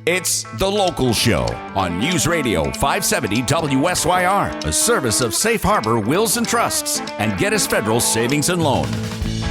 It's The Local Show on News Radio 570 WSYR, a service of Safe Harbor Wills and Trusts and Geddes Federal Savings and Loan.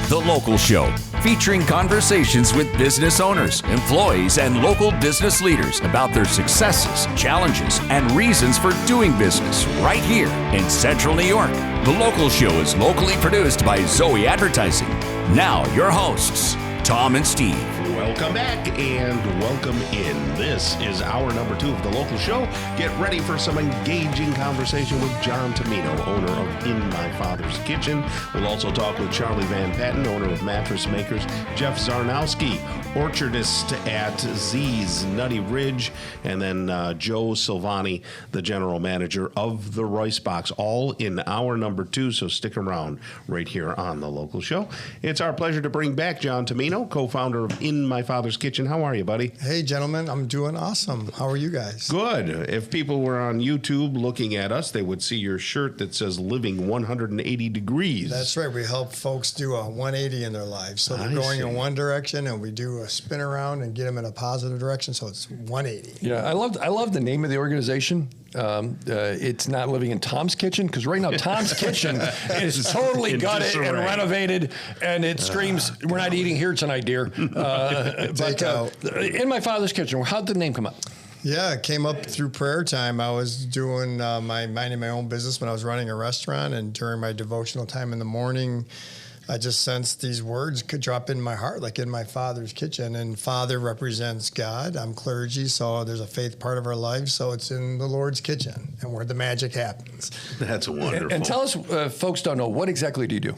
The Local Show, featuring conversations with business owners, employees, and local business leaders about their successes, challenges, and reasons for doing business right here in Central New York. The Local Show is locally produced by Zoey Advertising. Now, your hosts, Tom and Steve. Welcome back and welcome in. This is hour number 2 of The Local Show. Get ready for some engaging conversation with John Tumino, owner of In My Father's Kitchen. We'll also talk with Charlie Van Patten, owner of Mattress Makers, Jeff Zarnowski, orchardist at Z's Nutty Ridge, and then Joe Silvani, the general manager of the Rice Box, all in hour number 2, so stick around right here on The Local Show. It's our pleasure to bring back John Tumino, co-founder of In My Father's Kitchen. How are you, buddy? Hey, gentlemen. I'm doing awesome. How are you guys? Good. If people were on YouTube looking at us, they would see your shirt that says Living 180 Degrees. That's right. We help folks do a 180 in their lives. So they're going in one direction, and we do a spin around and get them in a positive direction, so it's 180. Yeah, I love the name of the organization. It's not Living in Tom's Kitchen, because right now Tom's Kitchen is totally gutted and renovated, and it screams, "We're not eating here tonight, dear." But In My Father's Kitchen, how'd the name come up? Yeah, it came up through prayer time. I was doing minding my own business when I was running a restaurant, and during my devotional time in the morning, I just sensed these words could drop in my heart, like In My Father's Kitchen. And Father represents God. I'm clergy, so there's a faith part of our life. So it's in the Lord's kitchen, and where the magic happens. That's wonderful. And tell us, folks don't know, what exactly do you do?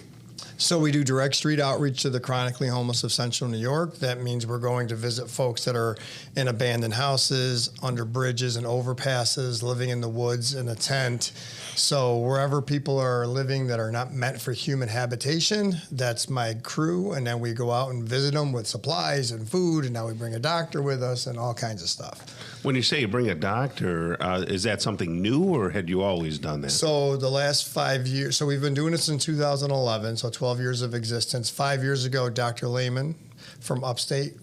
So we do direct street outreach to the chronically homeless of Central New York. That means we're going to visit folks that are in abandoned houses, under bridges and overpasses, living in the woods in a tent. So wherever people are living that are not meant for human habitation, that's my crew. And then we go out and visit them with supplies and food. And now we bring a doctor with us and all kinds of stuff. When you say you bring a doctor, is that something new, or had you always done that? So the last 5 years, so we've been doing this in 2011, so 12 years of existence. 5 years ago, Dr. Lehman from upstate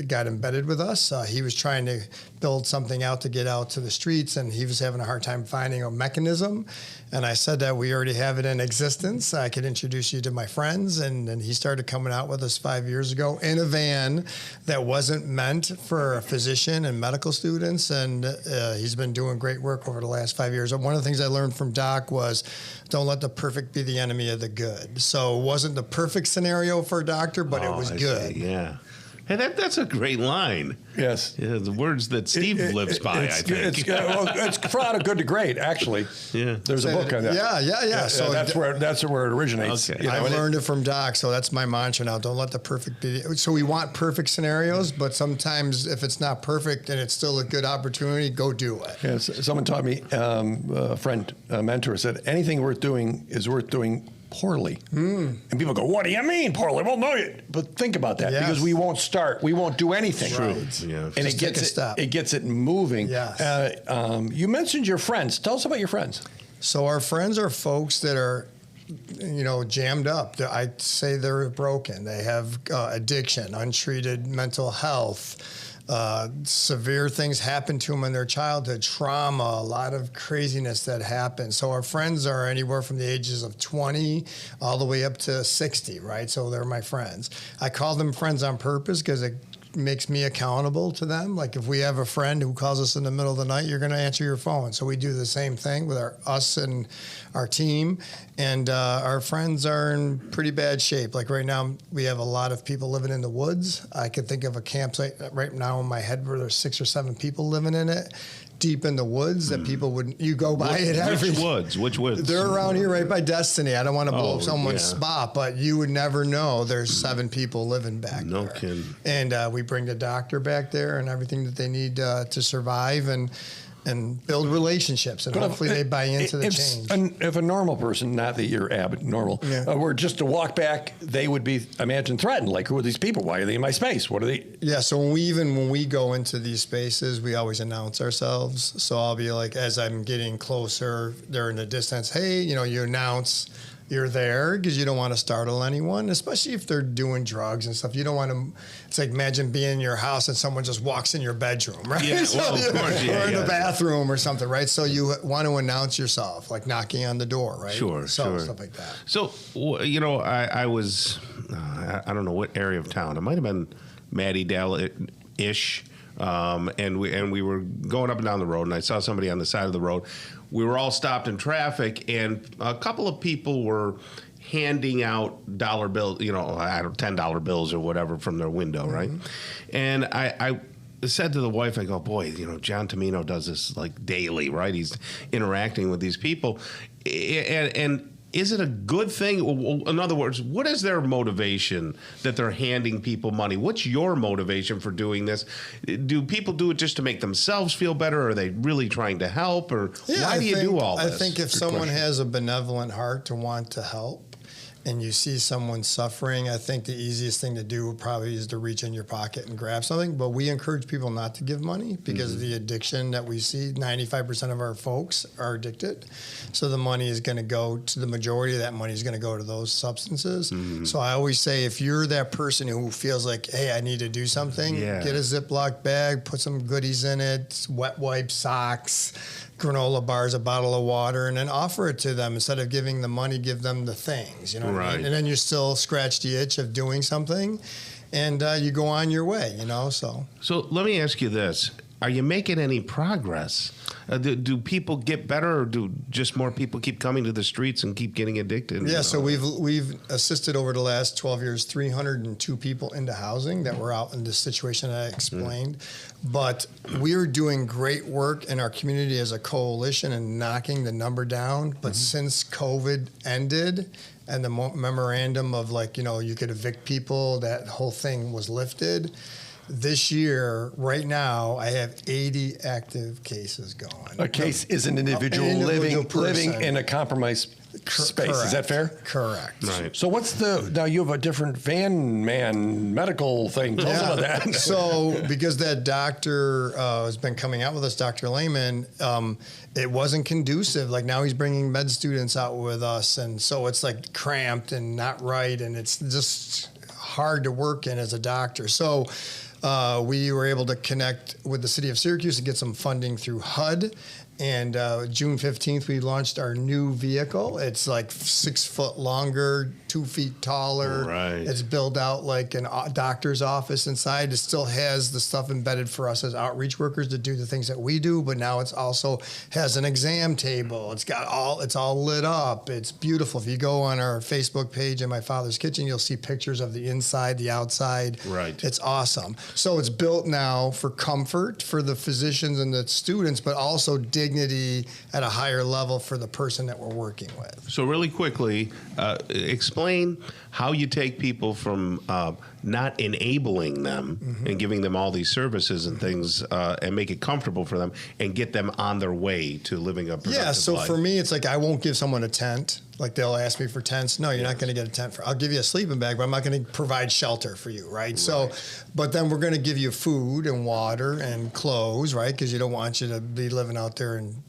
got embedded with us. He was trying to build something out to get out to the streets, and he was having a hard time finding a mechanism. And I said that we already have it in existence. I could introduce you to my friends. And he started coming out with us 5 years ago in a van that wasn't meant for a physician and medical students. And he's been doing great work over the last 5 years. And one of the things I learned from Doc was don't let the perfect be the enemy of the good. So it wasn't the perfect scenario for a doctor, but it was good. Yeah. Hey, that's a great line. Yes. Yeah, the words that Steve lives by, I think. It's out of good to great, actually. Yeah. There's a book on that. Yeah. So that's where it originates. Okay. I learned it from Doc, so that's my mantra now. Don't let the perfect be. So we want perfect scenarios, but sometimes if it's not perfect and it's still a good opportunity, go do it. Yeah, someone taught me, a friend, a mentor said, anything worth doing is worth doing poorly. And people go, what do you mean poorly? Well, no, but think about that, because we won't start. We won't do anything. Right. Yeah. And it gets it moving. Yes. You mentioned your friends. Tell us about your friends. So our friends are folks that are, jammed up. I'd say they're broken. They have addiction, untreated mental health. Severe things happen to them in their childhood, trauma, a lot of craziness that happens. So our friends are anywhere from the ages of 20 all the way up to 60, right? So they're my friends. I call them friends on purpose because it makes me accountable to them. Like if we have a friend who calls us in the middle of the night, you're going to answer your phone. So we do the same thing with us and our team. And our friends are in pretty bad shape. Like right now, we have a lot of people living in the woods. I could think of a campsite right now in my head where there's 6 or 7 people living in it, deep in the woods that people wouldn't, you go by it every... Which woods? They're around here right by Destiny. I don't want to blow up someone's spot, but you would never know there's 7 people living back there. No kidding. And we bring the doctor back there and everything that they need to survive and build relationships, and hopefully they buy into the change. If a normal person, not that you're abnormal, were just to walk back, they would be, I imagine, threatened. Like, who are these people? Why are they in my space? What are they? Yeah, so when we go into these spaces, we always announce ourselves. So I'll be like, as I'm getting closer, they're in the distance, hey, you announce, you're there because you don't want to startle anyone, especially if they're doing drugs and stuff. You don't want to. It's like imagine being in your house and someone just walks in your bedroom, right? Yeah, well, of course, or in the bathroom or something, right? So you want to announce yourself, like knocking on the door, right? Sure. Stuff like that. So, I was, I don't know what area of town. It might have been Mattydale-ish. And we were going up and down the road, and I saw somebody on the side of the road. We were all stopped in traffic, and a couple of people were handing out dollar bills, $10 bills or whatever from their window, right? And I said to the wife, I go, boy, John Tumino does this like daily, right? He's interacting with these people, and is it a good thing? In other words, what is their motivation that they're handing people money? What's your motivation for doing this? Do people do it just to make themselves feel better? Or are they really trying to help? Or why do you do all this? I think if someone has a benevolent heart to want to help, and you see someone suffering, I think the easiest thing to do probably is to reach in your pocket and grab something. But we encourage people not to give money because of the addiction that we see. 95% of our folks are addicted. So the money is going to go to the majority of that money is going to go to those substances. So I always say, if you're that person who feels like, hey, I need to do something, get a Ziploc bag, put some goodies in it, wet wipes, socks, granola bars, a bottle of water, and then offer it to them. Instead of giving the money, give them the things, what I mean? And then you still scratch the itch of doing something, and you go on your way, so. So let me ask you this. Are you making any progress? Do people get better, or do just more people keep coming to the streets and keep getting addicted? Yeah, so we've assisted over the last 12 years 302 people into housing that were out in this situation that I explained. But we're doing great work in our community as a coalition and knocking the number down. But since COVID ended and the memorandum of you could evict people, that whole thing was lifted. This year, right now, I have 80 active cases going. A case is an individual living in a compromised space. Correct. Is that fair? Correct. Right. So now you have a different van man medical thing. Tell us about that. So because that doctor has been coming out with us, Dr. Lehman, it wasn't conducive. Like now he's bringing med students out with us. And so it's like cramped and not right. And it's just hard to work in as a doctor. So we were able to connect with the city of Syracuse and get some funding through HUD. And June 15th, we launched our new vehicle. It's like 6 foot longer, 2 feet taller. Right. It's built out like a doctor's office inside. It still has the stuff embedded for us as outreach workers to do the things that we do, but now it's also has an exam table. It's all lit up. It's beautiful. If you go on our Facebook page in My Father's Kitchen, you'll see pictures of the inside, the outside. Right. It's awesome. So it's built now for comfort for the physicians and the students, but also dignity at a higher level for the person that we're working with. So really quickly, explain how you take people from not enabling them and giving them all these services and things and make it comfortable for them and get them on their way to living a productive life. So for me, it's like I won't give someone a tent. Like they'll ask me for tents. No, you're not going to get a tent. I'll give you a sleeping bag, but I'm not going to provide shelter for you, right? So, but then we're going to give you food and water and clothes, right? Because you don't want you to be living out there and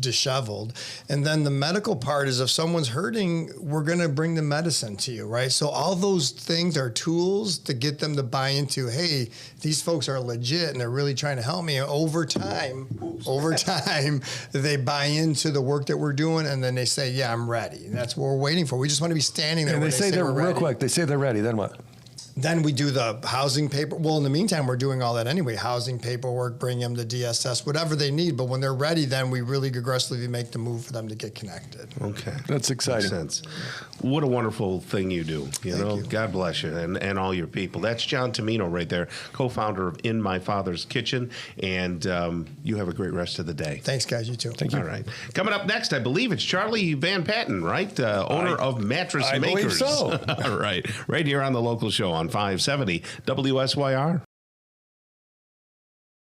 disheveled. And then the medical part is if someone's hurting, we're going to bring the medicine to you, right? So all those things are tools to get them to buy into, hey, these folks are legit and they're really trying to help me. And over time, they buy into the work that we're doing, and then they say, yeah, I'm ready. And that's what we're waiting for. We just want to be standing there. And they say they're real ready. quick. They say they're ready. Then what? Then we do the housing paper. Well, in the meantime, we're doing all that anyway. Housing paperwork, bring them to DSS, whatever they need. But when they're ready, then we really aggressively make the move for them to get connected. Okay. That's exciting. Makes sense. What a wonderful thing you do. You know, you. God bless you and all your people. That's John Tumino right there, co-founder of In My Father's Kitchen. And you have a great rest of the day. Thanks, guys. You too. Thank you. All right. Coming up next, I believe it's Charlie Van Patten, right? Owner of Mattress I Makers. believe so. All right. Right here on the local show on 570 WSYR.